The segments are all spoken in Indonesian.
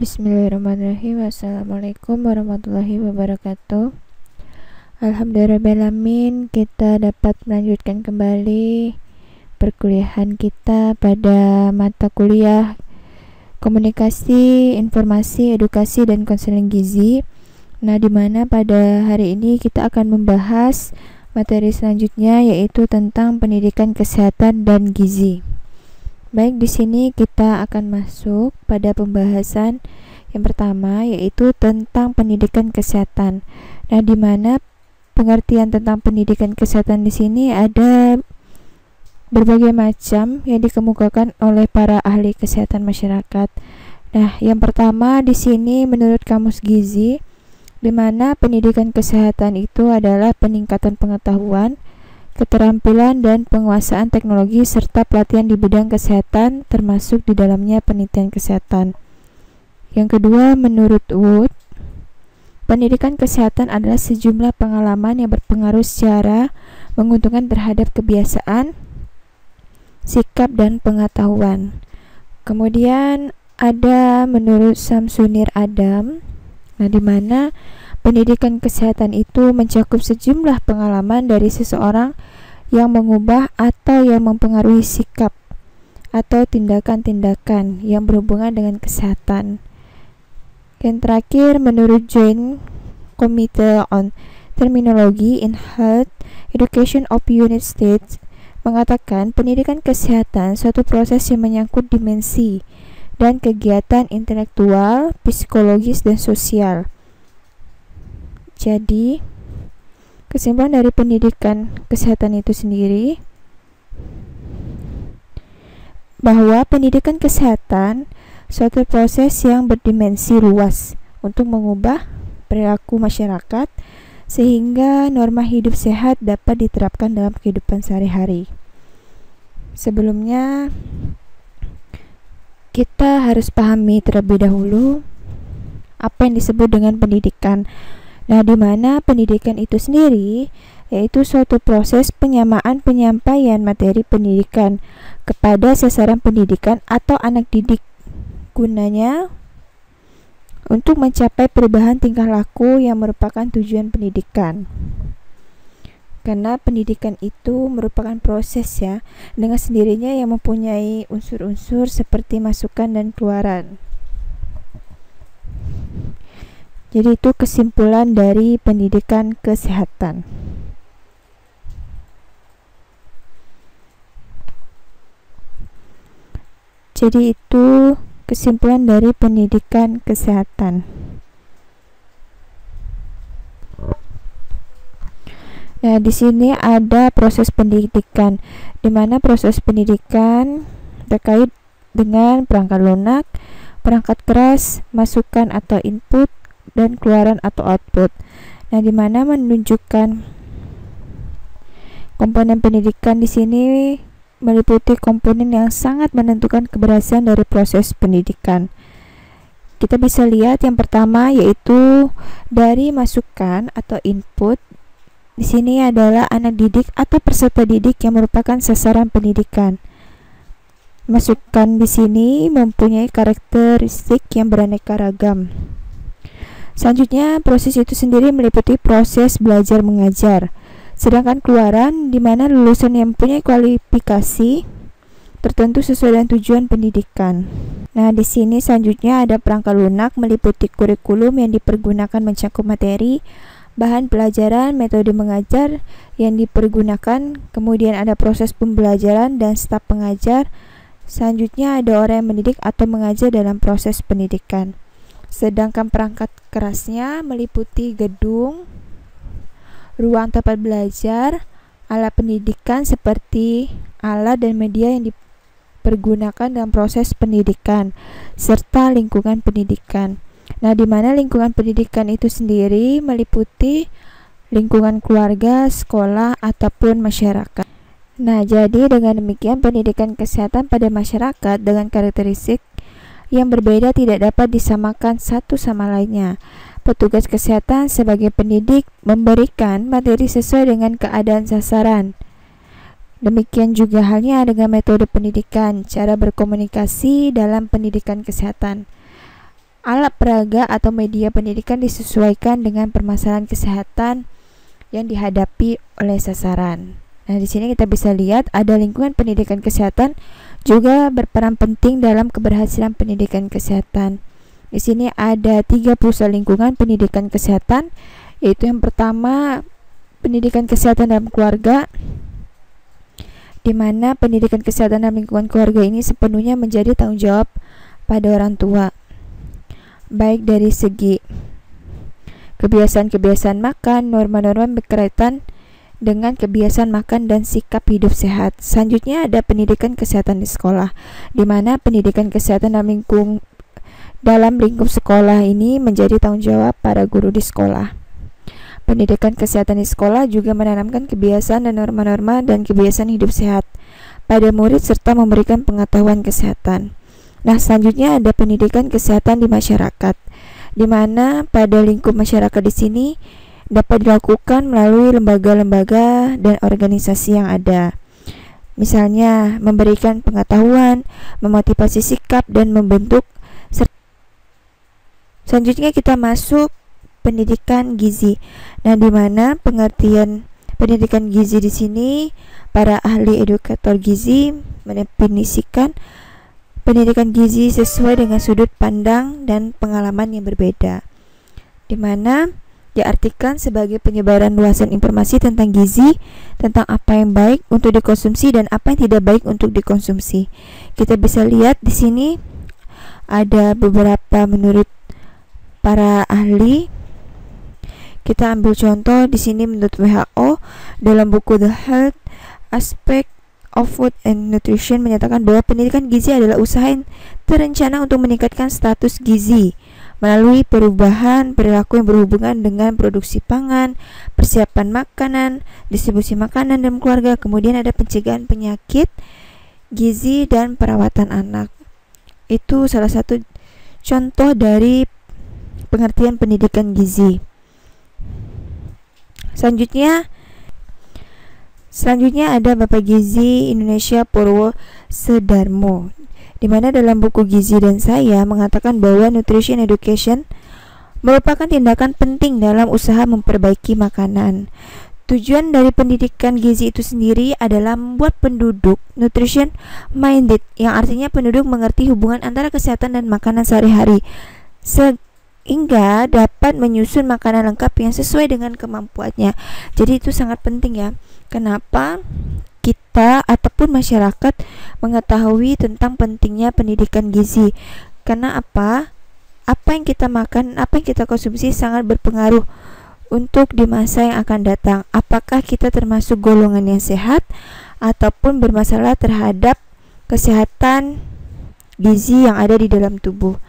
Bismillahirrahmanirrahim. Assalamualaikum warahmatullahi wabarakatuh. Alhamdulillahirrahmanirrahim, kita dapat melanjutkan kembali perkuliahan kita pada mata kuliah Komunikasi, Informasi, Edukasi, dan Konseling Gizi. Nah, dimana pada hari ini kita akan membahas materi selanjutnya, yaitu tentang pendidikan kesehatan dan gizi. Baik, di sini kita akan masuk pada pembahasan yang pertama, yaitu tentang pendidikan kesehatan. Nah, di mana pengertian tentang pendidikan kesehatan di sini ada berbagai macam yang dikemukakan oleh para ahli kesehatan masyarakat. Nah, yang pertama di sini menurut Kamus Gizi, di mana pendidikan kesehatan itu adalah peningkatan pengetahuan, keterampilan, dan penguasaan teknologi serta pelatihan di bidang kesehatan, termasuk di dalamnya penelitian kesehatan. Yang kedua, menurut Wood, pendidikan kesehatan adalah sejumlah pengalaman yang berpengaruh secara menguntungkan terhadap kebiasaan, sikap, dan pengetahuan. Kemudian ada menurut Samsunir Adam, di mana pendidikan kesehatan itu mencakup sejumlah pengalaman dari seseorang yang mengubah atau yang mempengaruhi sikap atau tindakan-tindakan yang berhubungan dengan kesehatan. Yang terakhir, menurut Joint Committee on Terminology in Health Education of United States, mengatakan pendidikan kesehatan suatu proses yang menyangkut dimensi dan kegiatan intelektual, psikologis, dan sosial. Jadi, kesimpulan dari pendidikan kesehatan itu sendiri bahwa pendidikan kesehatan suatu proses yang berdimensi luas untuk mengubah perilaku masyarakat sehingga norma hidup sehat dapat diterapkan dalam kehidupan sehari-hari. Sebelumnya, kita harus pahami terlebih dahulu apa yang disebut dengan pendidikan. Nah, di mana pendidikan itu sendiri yaitu suatu proses penyamaan penyampaian materi pendidikan kepada sasaran pendidikan atau anak didik, gunanya untuk mencapai perubahan tingkah laku yang merupakan tujuan pendidikan. Karena pendidikan itu merupakan proses dengan sendirinya yang mempunyai unsur-unsur seperti masukan dan keluaran. Jadi itu kesimpulan dari pendidikan kesehatan. Jadi itu kesimpulan dari pendidikan kesehatan. Nah, di sini ada proses pendidikan, di mana proses pendidikan terkait dengan perangkat lunak, perangkat keras, masukan atau input, dan keluaran atau output. Nah, di mana menunjukkan komponen pendidikan di sini meliputi komponen yang sangat menentukan keberhasilan dari proses pendidikan. Kita bisa lihat yang pertama yaitu dari masukan atau input. Di sini adalah anak didik atau peserta didik yang merupakan sasaran pendidikan. Masukan di sini mempunyai karakteristik yang beraneka ragam. Selanjutnya, proses itu sendiri meliputi proses belajar mengajar. Sedangkan keluaran di mana lulusan yang mempunyai kualifikasi tertentu sesuai dengan tujuan pendidikan. Nah, di sini selanjutnya ada perangkat lunak meliputi kurikulum yang dipergunakan mencakup materi, bahan pelajaran, metode mengajar yang dipergunakan, kemudian ada proses pembelajaran dan staf pengajar. Selanjutnya ada orang yang mendidik atau mengajar dalam proses pendidikan. Sedangkan perangkat kerasnya meliputi gedung, ruang tempat belajar, alat pendidikan seperti alat dan media yang dipergunakan dalam proses pendidikan, serta lingkungan pendidikan. Nah, di mana lingkungan pendidikan itu sendiri meliputi lingkungan keluarga, sekolah, ataupun masyarakat. Nah, jadi dengan demikian pendidikan kesehatan pada masyarakat dengan karakteristik yang berbeda tidak dapat disamakan satu sama lainnya. Petugas kesehatan sebagai pendidik memberikan materi sesuai dengan keadaan sasaran. Demikian juga halnya dengan metode pendidikan, cara berkomunikasi dalam pendidikan kesehatan. Alat peraga atau media pendidikan disesuaikan dengan permasalahan kesehatan yang dihadapi oleh sasaran. Nah, di sini kita bisa lihat ada lingkungan pendidikan kesehatan juga berperan penting dalam keberhasilan pendidikan kesehatan. Di sini ada 3 pusat lingkungan pendidikan kesehatan, yaitu yang pertama pendidikan kesehatan dalam keluarga, di mana pendidikan kesehatan dalam lingkungan keluarga ini sepenuhnya menjadi tanggung jawab pada orang tua, baik dari segi kebiasaan-kebiasaan makan, norma-norma berkaitan dengan kebiasaan makan dan sikap hidup sehat. Selanjutnya ada pendidikan kesehatan di sekolah, di mana pendidikan kesehatan dalam lingkup sekolah ini menjadi tanggung jawab para guru di sekolah. Pendidikan kesehatan di sekolah juga menanamkan kebiasaan dan norma-norma dan kebiasaan hidup sehat pada murid serta memberikan pengetahuan kesehatan. Nah, selanjutnya ada pendidikan kesehatan di masyarakat, di mana pada lingkup masyarakat di sini dapat dilakukan melalui lembaga-lembaga dan organisasi yang ada. Misalnya, memberikan pengetahuan, memotivasi sikap, dan membentuk. Selanjutnya kita masuk pendidikan gizi. Nah, di mana pengertian pendidikan gizi di sini para ahli edukator gizi mendefinisikan pendidikan gizi sesuai dengan sudut pandang dan pengalaman yang berbeda, di mana diartikan sebagai penyebaran luasan informasi tentang gizi, tentang apa yang baik untuk dikonsumsi dan apa yang tidak baik untuk dikonsumsi. Kita bisa lihat di sini ada beberapa menurut para ahli. Kita ambil contoh di sini menurut WHO dalam buku The Health Aspect of Food and Nutrition menyatakan bahwa pendidikan gizi adalah usaha yang terencana untuk meningkatkan status gizi melalui perubahan perilaku yang berhubungan dengan produksi pangan, persiapan makanan, distribusi makanan dalam keluarga, kemudian ada pencegahan penyakit gizi dan perawatan anak. Itu salah satu contoh dari pengertian pendidikan gizi. Selanjutnya ada Bapak Gizi Indonesia Purwo Sedarmo, di mana dalam buku Gizi dan Saya mengatakan bahwa nutrition education merupakan tindakan penting dalam usaha memperbaiki makanan. Tujuan dari pendidikan gizi itu sendiri adalah membuat penduduk nutrition minded, yang artinya penduduk mengerti hubungan antara kesehatan dan makanan sehari-hari, sehingga dapat menyusun makanan lengkap yang sesuai dengan kemampuannya. Jadi itu sangat penting ya. Kenapa kita ataupun masyarakat mengetahui tentang pentingnya pendidikan gizi? Karena apa? Apa yang kita makan, apa yang kita konsumsi sangat berpengaruh untuk di masa yang akan datang. Apakah kita termasuk golongan yang sehat ataupun bermasalah terhadap kesehatan gizi yang ada di dalam tubuh.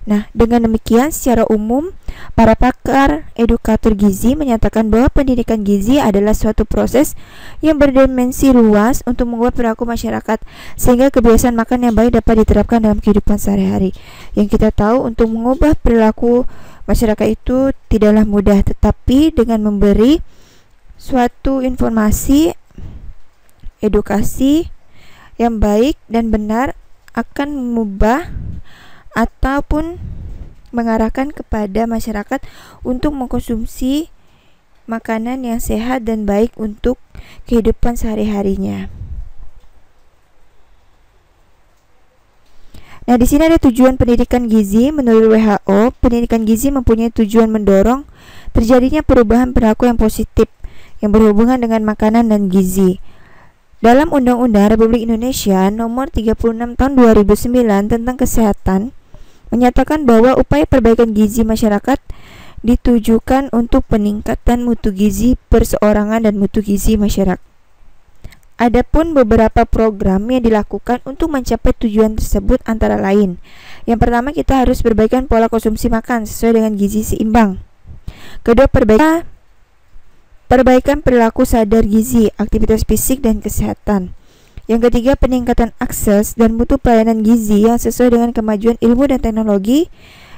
Nah, dengan demikian secara umum para pakar edukator gizi menyatakan bahwa pendidikan gizi adalah suatu proses yang berdimensi luas untuk mengubah perilaku masyarakat sehingga kebiasaan makan yang baik dapat diterapkan dalam kehidupan sehari-hari. Yang kita tahu untuk mengubah perilaku masyarakat itu tidaklah mudah, tetapi dengan memberi suatu informasi edukasi yang baik dan benar akan mengubah ataupun mengarahkan kepada masyarakat untuk mengkonsumsi makanan yang sehat dan baik untuk kehidupan sehari-harinya. Nah, di sini ada tujuan pendidikan gizi. Menurut WHO, pendidikan gizi mempunyai tujuan mendorong terjadinya perubahan perilaku yang positif yang berhubungan dengan makanan dan gizi. Dalam Undang-Undang Republik Indonesia Nomor 36 Tahun 2009 tentang Kesehatan menyatakan bahwa upaya perbaikan gizi masyarakat ditujukan untuk peningkatan mutu gizi perseorangan dan mutu gizi masyarakat. Adapun beberapa program yang dilakukan untuk mencapai tujuan tersebut antara lain. Yang pertama, kita harus perbaikan pola konsumsi makan sesuai dengan gizi seimbang. Kedua, perbaikan perilaku sadar gizi, aktivitas fisik dan kesehatan. Yang ketiga, peningkatan akses dan mutu pelayanan gizi yang sesuai dengan kemajuan ilmu dan teknologi.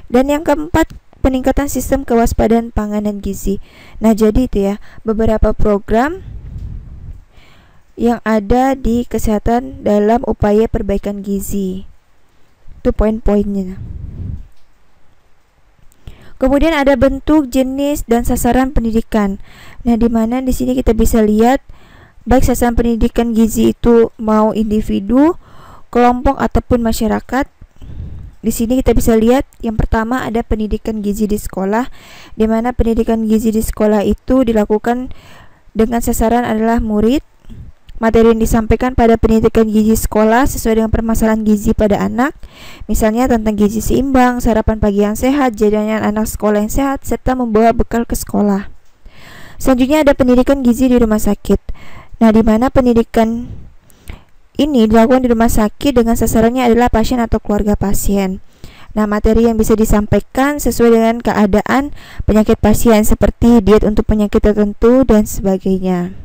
Dan yang keempat, peningkatan sistem kewaspadaan pangan dan gizi. Nah, jadi itu ya beberapa program yang ada di kesehatan dalam upaya perbaikan gizi. Itu poin-poinnya. Kemudian ada bentuk, jenis, dan sasaran pendidikan. Nah, di mana di sini kita bisa lihat baik sasaran pendidikan gizi itu mau individu, kelompok ataupun masyarakat. Di sini kita bisa lihat yang pertama ada pendidikan gizi di sekolah, di mana pendidikan gizi di sekolah itu dilakukan dengan sasaran adalah murid. Materi yang disampaikan pada pendidikan gizi sekolah sesuai dengan permasalahan gizi pada anak, misalnya tentang gizi seimbang, sarapan pagi yang sehat, jajanan anak sekolah yang sehat, serta membawa bekal ke sekolah. Selanjutnya ada pendidikan gizi di rumah sakit. Nah, di mana pendidikan ini dilakukan di rumah sakit dengan sasarannya adalah pasien atau keluarga pasien. Nah, materi yang bisa disampaikan sesuai dengan keadaan penyakit pasien seperti diet untuk penyakit tertentu dan sebagainya.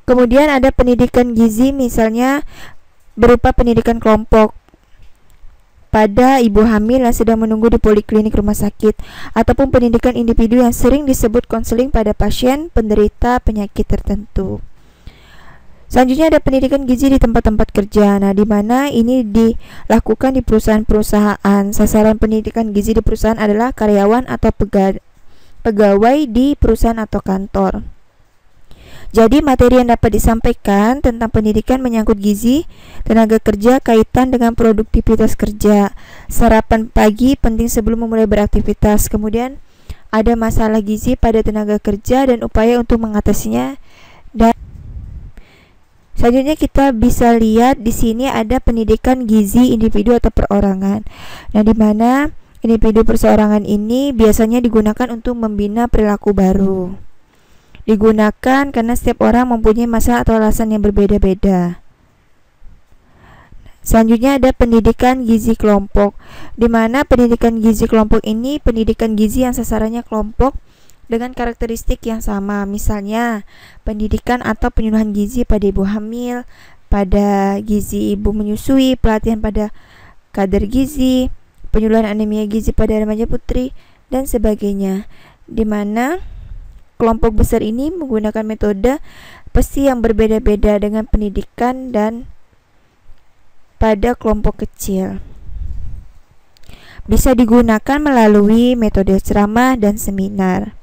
Kemudian ada pendidikan gizi misalnya berupa pendidikan kelompok pada ibu hamil yang sedang menunggu di poliklinik rumah sakit, ataupun pendidikan individu yang sering disebut konseling pada pasien penderita penyakit tertentu. Selanjutnya ada pendidikan gizi di tempat-tempat kerja. Nah, di mana ini dilakukan di perusahaan-perusahaan. Sasaran pendidikan gizi di perusahaan adalah karyawan atau pegawai di perusahaan atau kantor. Jadi materi yang dapat disampaikan tentang pendidikan menyangkut gizi, tenaga kerja, kaitan dengan produktivitas kerja, sarapan pagi penting sebelum memulai beraktivitas, kemudian ada masalah gizi pada tenaga kerja dan upaya untuk mengatasinya. Dan selanjutnya kita bisa lihat di sini ada pendidikan gizi individu atau perorangan. Nah, di mana individu perseorangan ini biasanya digunakan untuk membina perilaku baru. Digunakan karena setiap orang mempunyai masalah atau alasan yang berbeda-beda. Selanjutnya ada pendidikan gizi kelompok, di mana pendidikan gizi kelompok ini pendidikan gizi yang sasarannya kelompok dengan karakteristik yang sama. Misalnya, pendidikan atau penyuluhan gizi pada ibu hamil, pada gizi ibu menyusui, pelatihan pada kader gizi, penyuluhan anemia gizi pada remaja putri, dan sebagainya. Di mana kelompok besar ini menggunakan metode pasti yang berbeda-beda dengan pendidikan dan pada kelompok kecil. Bisa digunakan melalui metode ceramah dan seminar.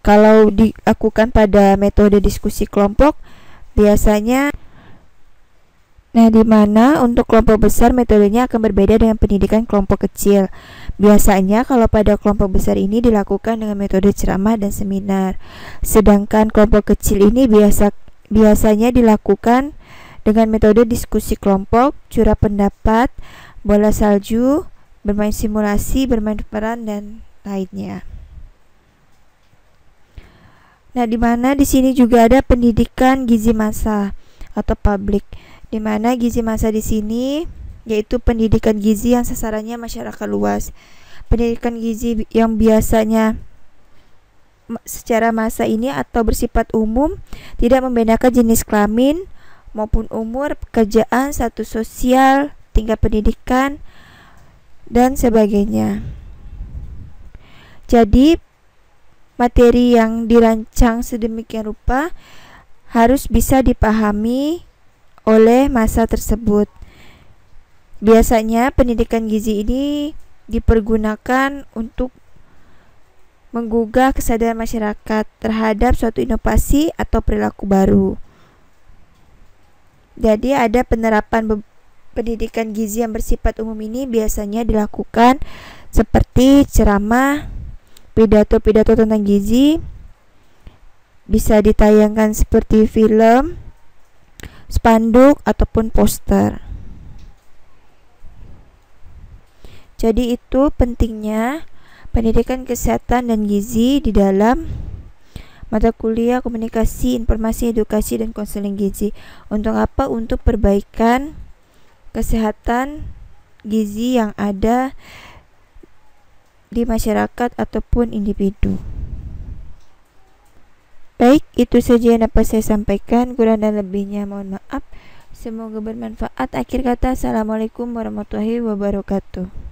Kalau dilakukan pada metode diskusi kelompok, biasanya di mana untuk kelompok besar metodenya akan berbeda dengan pendidikan kelompok kecil. Biasanya kalau pada kelompok besar ini dilakukan dengan metode ceramah dan seminar. Sedangkan kelompok kecil ini biasanya dilakukan dengan metode diskusi kelompok, curah pendapat, bola salju, bermain simulasi, bermain peran, dan lainnya. Nah, di mana di sini juga ada pendidikan gizi massa atau publik, di mana gizi massa di sini yaitu pendidikan gizi yang sasarannya masyarakat luas. Pendidikan gizi yang biasanya secara massa ini atau bersifat umum, tidak membedakan jenis kelamin maupun umur, pekerjaan, status sosial, tingkat pendidikan, dan sebagainya. Jadi materi yang dirancang sedemikian rupa harus bisa dipahami oleh massa tersebut. Biasanya pendidikan gizi ini dipergunakan untuk menggugah kesadaran masyarakat terhadap suatu inovasi atau perilaku baru. Jadi ada penerapan pendidikan gizi yang bersifat umum ini biasanya dilakukan seperti ceramah, pidato-pidato tentang gizi, bisa ditayangkan seperti film, spanduk, ataupun poster. Jadi itu pentingnya pendidikan kesehatan dan gizi di dalam mata kuliah komunikasi, informasi, edukasi, dan konseling gizi. Untuk apa? Untuk perbaikan kesehatan gizi yang ada di masyarakat ataupun individu. Baik, itu saja yang dapat saya sampaikan. Kurang dan lebihnya mohon maaf. Semoga bermanfaat. Akhir kata, assalamualaikum warahmatullahi wabarakatuh.